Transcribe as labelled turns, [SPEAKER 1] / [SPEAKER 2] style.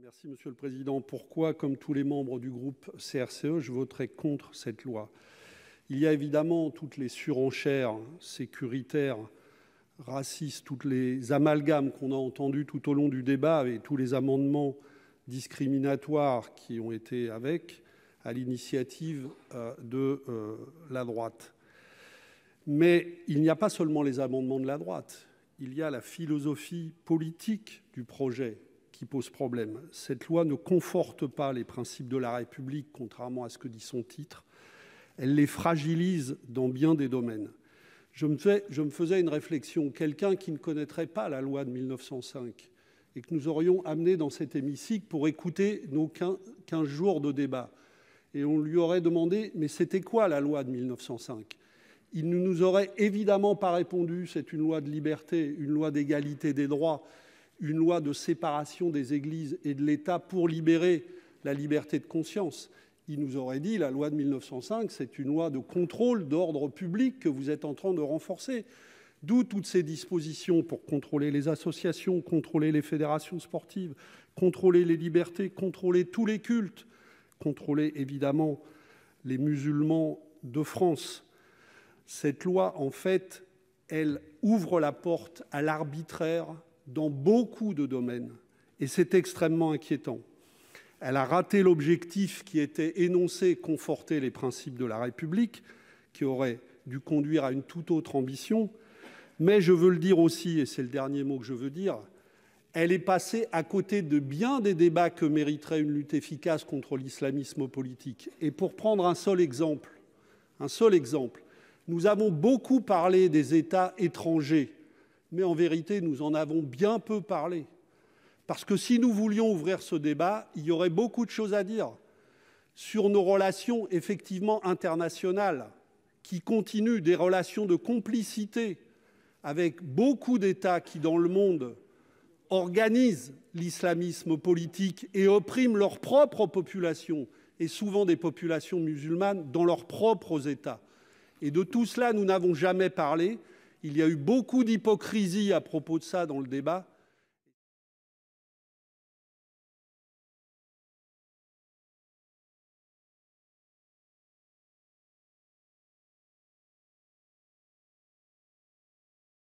[SPEAKER 1] Merci Monsieur le Président. Pourquoi, comme tous les membres du groupe CRCE, je voterai contre cette loi? Il y a évidemment toutes les surenchères sécuritaires, racistes, toutes les amalgames qu'on a entendus tout au long du débat et tous les amendements discriminatoires qui ont été à l'initiative de la droite. Mais il n'y a pas seulement les amendements de la droite, il y a la philosophie politique du projet qui pose problème. Cette loi ne conforte pas les principes de la République, contrairement à ce que dit son titre. Elle les fragilise dans bien des domaines. Je me faisais une réflexion. Quelqu'un qui ne connaîtrait pas la loi de 1905 et que nous aurions amené dans cet hémicycle pour écouter nos 15 jours de débat, et on lui aurait demandé « mais c'était quoi la loi de 1905 ?» Il ne nous aurait évidemment pas répondu « c'est une loi de liberté, une loi d'égalité des droits, une loi de séparation des églises et de l'État pour libérer la liberté de conscience ». Il nous aurait dit la loi de 1905, c'est une loi de contrôle d'ordre public que vous êtes en train de renforcer. D'où toutes ces dispositions pour contrôler les associations, contrôler les fédérations sportives, contrôler les libertés, contrôler tous les cultes, contrôler évidemment les musulmans de France. Cette loi, en fait, elle ouvre la porte à l'arbitraire dans beaucoup de domaines. Et c'est extrêmement inquiétant. Elle a raté l'objectif qui était énoncé, conforter les principes de la République, qui aurait dû conduire à une toute autre ambition. Mais je veux le dire aussi, et c'est le dernier mot que je veux dire, elle est passée à côté de bien des débats que mériterait une lutte efficace contre l'islamisme politique. Et pour prendre un seul exemple, nous avons beaucoup parlé des États étrangers, mais en vérité, nous en avons bien peu parlé. Parce que si nous voulions ouvrir ce débat, il y aurait beaucoup de choses à dire sur nos relations effectivement internationales qui continuent, des relations de complicité avec beaucoup d'États qui, dans le monde, organisent l'islamisme politique et oppriment leurs propres populations, et souvent des populations musulmanes, dans leurs propres États. Et de tout cela, nous n'avons jamais parlé. Il y a eu beaucoup d'hypocrisie à propos de ça dans le débat.